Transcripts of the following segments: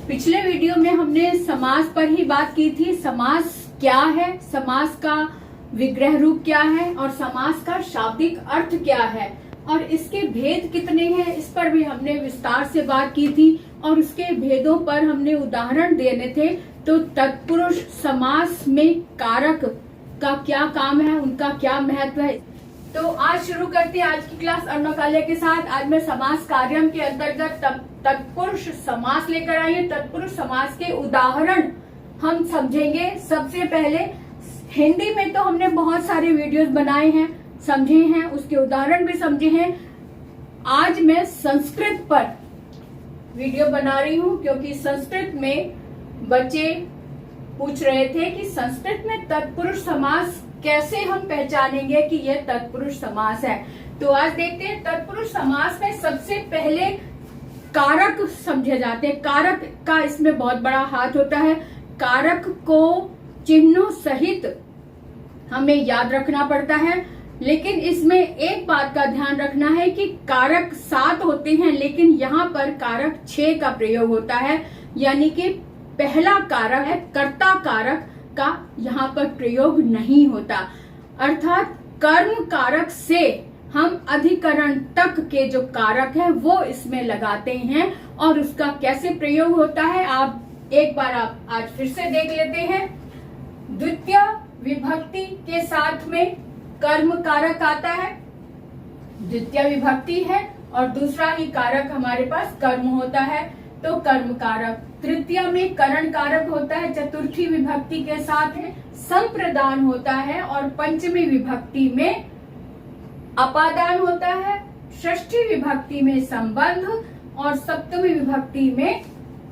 पिछले वीडियो में हमने समास पर ही बात की थी। समास क्या है, समास का विग्रह रूप क्या है और समास का शाब्दिक अर्थ क्या है और इसके भेद कितने हैं, इस पर भी हमने विस्तार से बात की थी और उसके भेदों पर हमने उदाहरण देने थे। तो तत्पुरुष समास में कारक का क्या काम है, उनका क्या महत्व है। तो आज शुरू करते हैं आज की क्लास अर्णवकाल्य के साथ। आज मैं समास कार्यम के अंतर्गत तत्पुरुष समास लेकर आई हूँ। तत्पुरुष समास के उदाहरण हम समझेंगे। सबसे पहले हिंदी में तो हमने बहुत सारे वीडियोस बनाए हैं, समझे हैं, उसके उदाहरण भी समझे हैं। आज मैं संस्कृत पर वीडियो बना रही हूँ क्योंकि संस्कृत में बच्चे पूछ रहे थे कि संस्कृत में तत्पुरुष समास कैसे हम पहचानेंगे कि यह तत्पुरुष समास है। तो आज देखते हैं तत्पुरुष समास में सबसे पहले कारक समझे जाते हैं। कारक का इसमें बहुत बड़ा हाथ होता है। कारक को चिन्हों सहित हमें याद रखना पड़ता है, लेकिन इसमें एक बात का ध्यान रखना है कि कारक 7 होते हैं, लेकिन यहाँ पर कारक 6 का प्रयोग होता है। यानी कि पहला कारक है कर्ता कारक का यहाँ पर प्रयोग नहीं होता। अर्थात कर्म कारक से हम अधिकरण तक के जो कारक है वो इसमें लगाते हैं और उसका कैसे प्रयोग होता है आप एक बार आप आज फिर से देख लेते हैं। द्वितीय विभक्ति के साथ में कर्म कारक आता है, द्वितीय विभक्ति है और दूसरा ही कारक हमारे पास कर्म होता है तो कर्म कारक। तृतीय में करण कारक होता है, चतुर्थी विभक्ति के साथ में संप्रदान होता है और पंचमी विभक्ति में अपादान होता है, षष्ठी विभक्ति में संबंध और सप्तमी विभक्ति में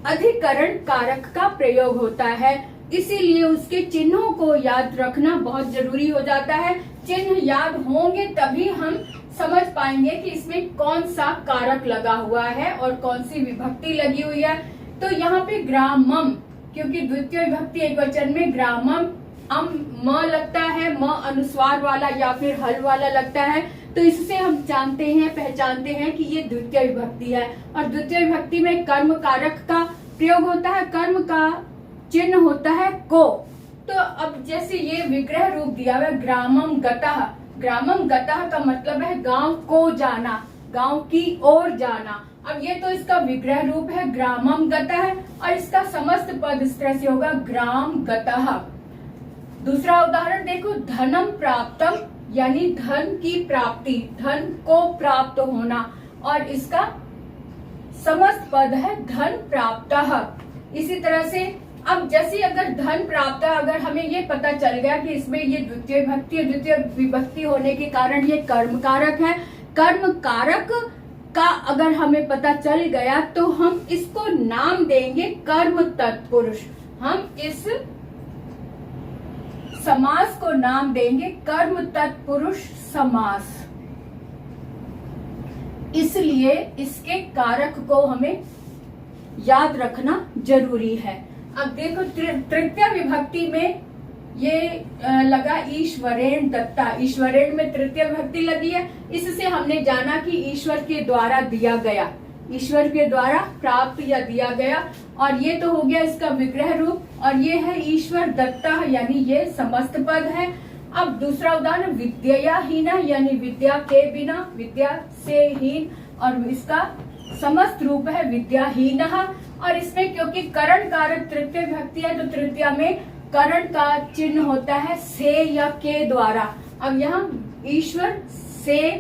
अधिकरण कारक का प्रयोग होता है। इसीलिए उसके चिन्हों को याद रखना बहुत जरूरी हो जाता है। चिन्ह याद होंगे तभी हम समझ पाएंगे कि इसमें कौन सा कारक लगा हुआ है और कौन सी विभक्ति लगी हुई है। तो यहाँ पे ग्रामम, क्योंकि द्वितीय विभक्ति एक वचन में ग्रामम म लगता है, म अनुस्वार वाला या फिर हल वाला लगता है, तो इससे हम जानते हैं, पहचानते हैं कि ये द्वितीय विभक्ति है। और द्वितीय विभक्ति में कर्म कारक का प्रयोग होता है, कर्म का चिन्ह होता है को। तो अब जैसे ये विग्रह रूप दिया हुआ ग्रामम गतः, ग्रामम गतः का मतलब है गांव को जाना, गांव की ओर जाना। अब ये तो इसका विग्रह रूप है ग्रामम गतः और इसका समस्त पद इस तरह से होगा ग्राम गतः। दूसरा उदाहरण देखो, धनम प्राप्तम यानी धन की प्राप्ति, धन को प्राप्त होना और इसका समस्त पद है धन प्राप्तः। इसी तरह से अब जैसे अगर धन प्राप्त, अगर हमें ये पता चल गया कि इसमें ये द्वितीय विभक्ति है, द्वितीय विभक्ति होने के कारण ये कर्म कारक है, कर्म कारक का अगर हमें पता चल गया तो हम इसको नाम देंगे कर्म तत्पुरुष। हम इस समास को नाम देंगे कर्म तत्पुरुष समास। इसलिए इसके कारक को हमें याद रखना जरूरी है। अब देखो तृतीय विभक्ति में ये लगा ईश्वरेण दत्ता, ईश्वरेण में तृतीय विभक्ति लगी है। इससे हमने जाना कि ईश्वर के द्वारा दिया गया, ईश्वर के द्वारा प्राप्त या दिया गया। और ये तो हो गया इसका विग्रह रूप और ये है ईश्वर दत्ता यानी ये समस्त पद है। अब दूसरा उदाहरण विद्या हीना यानी विद्या के बिना, विद्या से हीन और इसका समस्त रूप है विद्याहीन। और इसमें क्योंकि करण कारक तृतीय विभक्ति है तो तृतीय में करण का चिन्ह होता है से या के द्वारा। अब यहाँ ईश्वर से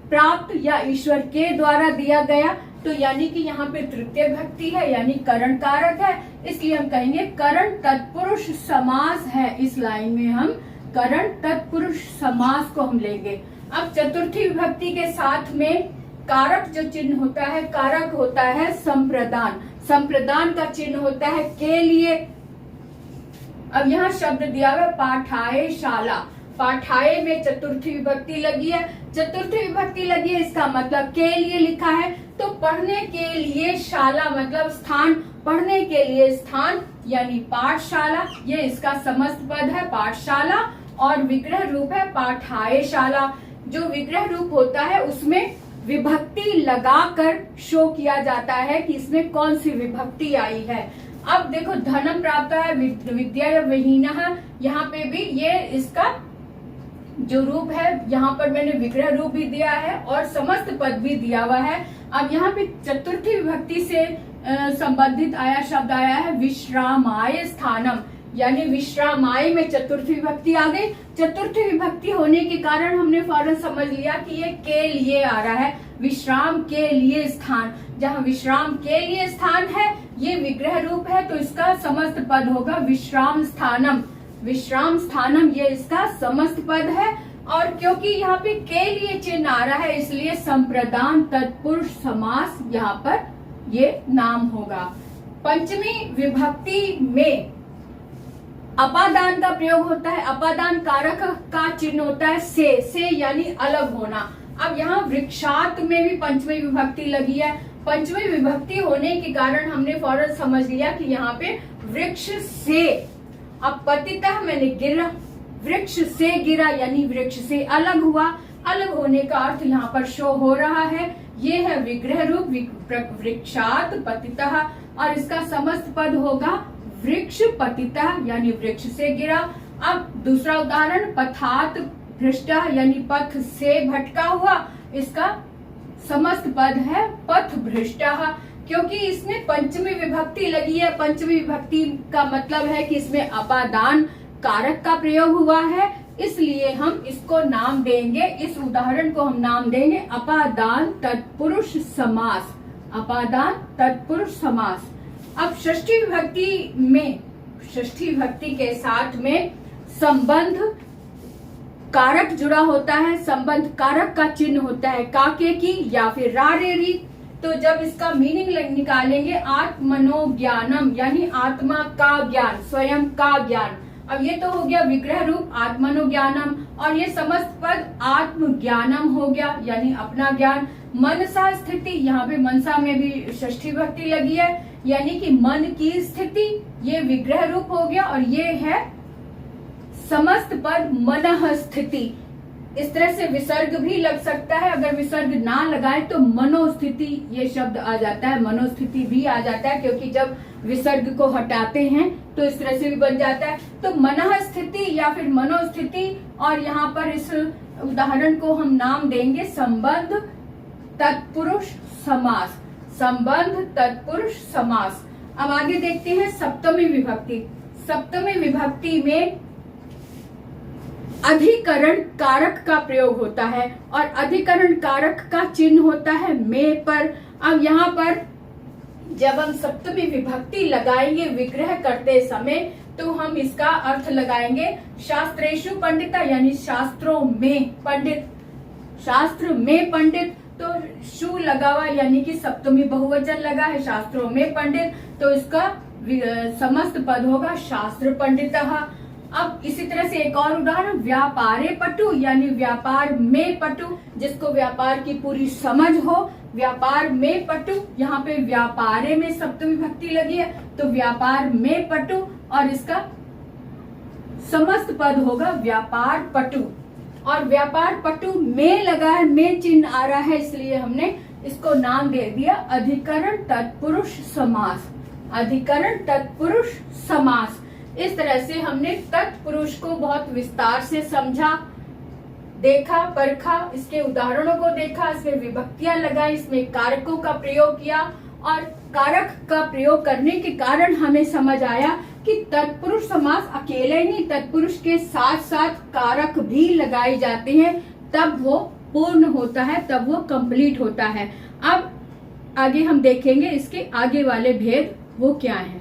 प्राप्त या ईश्वर के द्वारा दिया गया तो यानी कि यहाँ पे तृतीय विभक्ति है यानी करण कारक है, इसलिए हम कहेंगे करण तत्पुरुष समास है। इस लाइन में हम करण तत्पुरुष समास को हम लेंगे। अब चतुर्थी विभक्ति के साथ में कारक जो चिन्ह होता है, कारक होता है संप्रदान, संप्रदान का चिन्ह होता है के लिए। अब यहाँ शब्द दिया हुआ पाठाए शाला, पाठाए में चतुर्थी विभक्ति लगी है, चतुर्थी विभक्ति लगी है इसका मतलब के लिए लिखा है तो पढ़ने के लिए शाला मतलब स्थान, पढ़ने के लिए स्थान यानी पाठशाला, ये इसका समस्त पद है पाठशाला और विग्रह रूप है पाठाए शाला। जो विग्रह रूप होता है उसमें विभक्ति लगाकर शो किया जाता है कि इसमें कौन सी विभक्ति आई है। अब देखो धनम प्राप्त है, विद्या विहीनः, यहाँ पे भी ये इसका जो रूप है, यहाँ पर मैंने विग्रह रूप भी दिया है और समस्त पद भी दिया हुआ है। अब यहाँ पे चतुर्थी विभक्ति से संबंधित शब्द आया है विश्रामाय स्थानम, यानी विश्रामाय में चतुर्थी विभक्ति आ गई। चतुर्थी विभक्ति होने के कारण हमने फौरन समझ लिया कि ये के लिए आ रहा है, विश्राम के लिए स्थान। जहाँ विश्राम के लिए स्थान है, ये विग्रह रूप है, तो इसका समस्त पद होगा विश्राम स्थानम। विश्राम स्थानम ये इसका समस्त पद है। और क्योंकि यहाँ पे के लिए चिन्ह आ रहा है, इसलिए संप्रदान तत्पुरुष समास यहाँ पर ये नाम होगा। पंचमी विभक्ति में अपादान का प्रयोग होता है। अपादान कारक का चिन्ह होता है से यानी अलग होना। अब यहाँ वृक्षात में भी पंचमी विभक्ति लगी है। पंचमी विभक्ति होने के कारण हमने फौरन समझ लिया कि यहाँ पे वृक्ष से, अब पतितः मैंने गिरा, वृक्ष से गिरा यानी वृक्ष से अलग हुआ। अलग होने का अर्थ यहाँ पर शो हो रहा है। ये है विग्रह रूप वृक्षात पतितः, और इसका समस्त पद होगा वृक्ष पतितः यानी वृक्ष से गिरा। अब दूसरा उदाहरण पथात भ्रष्टः यानी पथ से भटका हुआ, इसका समस्त पद है पथ भ्रष्टः। क्योंकि इसमें पंचमी विभक्ति लगी है, पंचमी विभक्ति का मतलब है कि इसमें अपादान कारक का प्रयोग हुआ है, इसलिए हम इसको नाम देंगे, इस उदाहरण को हम नाम देंगे अपादान तत्पुरुष समास। अपादान तत्पुरुष समास। अब षष्ठी विभक्ति में, षष्ठी विभक्ति के साथ में संबंध कारक जुड़ा होता है। संबंध कारक का चिन्ह होता है काके की या फिर रारेरी। तो जब इसका मीनिंग निकालेंगे आत्मनोज्ञानम यानी आत्मा का ज्ञान, स्वयं का ज्ञान। अब ये तो हो गया विग्रह रूप आत्मनोज्ञानम, और ये समस्त पद आत्मज्ञानम हो गया यानी अपना ज्ञान। मनसा स्थिति, यहाँ पे मनसा में भी षष्ठी विभक्ति लगी है यानी कि मन की स्थिति, ये विग्रह रूप हो गया। और ये है समस्त पद मनः स्थिति। इस तरह से विसर्ग भी लग सकता है, अगर विसर्ग ना लगाए तो मनोस्थिति ये शब्द आ जाता है, मनोस्थिति भी आ जाता है, क्योंकि जब विसर्ग को हटाते हैं तो इस तरह से भी बन जाता है। तो मनः स्थिति या फिर मनोस्थिति, और यहाँ पर इस उदाहरण को हम नाम देंगे संबंध तत्पुरुष समास। संबंध तत्पुरुष समास। अब आगे देखते हैं सप्तमी विभक्ति। सप्तमी विभक्ति में अधिकरण कारक का प्रयोग होता है, और अधिकरण कारक का चिन्ह होता है में पर। अब यहाँ पर जब हम सप्तमी विभक्ति लगाएंगे विग्रह करते समय, तो हम इसका अर्थ लगाएंगे शास्त्रेषु पंडिता यानी शास्त्रों में पंडित। शास्त्र में पंडित, तो शु लगा हुआ यानी कि सप्तमी बहुवचन लगा है, शास्त्रों में पंडित, तो इसका समस्त पद होगा शास्त्र पंडितः। अब इसी तरह से एक और उदाहरण व्यापारे पटु यानी व्यापार में पटु, जिसको व्यापार की पूरी समझ हो, व्यापार में पटु। यहाँ पे व्यापारे में सप्तमी विभक्ति लगी है, तो व्यापार में पटु, और इसका समस्त पद होगा व्यापार पटु। और व्यापार पटु में लगा है, में चिन्ह आ रहा है, इसलिए हमने इसको नाम दे दिया अधिकरण तत्पुरुष समास। अधिकरण तत्पुरुष समास। इस तरह से हमने तत्पुरुष को बहुत विस्तार से समझा, देखा, परखा, इसके उदाहरणों को देखा, इसमें विभक्तियां लगाई, इसमें कारकों का प्रयोग किया, और कारक का प्रयोग करने के कारण हमें समझ आया कि तत्पुरुष समास अकेले ही नहीं, तत्पुरुष के साथ साथ कारक भी लगाए जाते हैं, तब वो पूर्ण होता है, तब वो कंप्लीट होता है। अब आगे हम देखेंगे इसके आगे वाले भेद वो क्या है।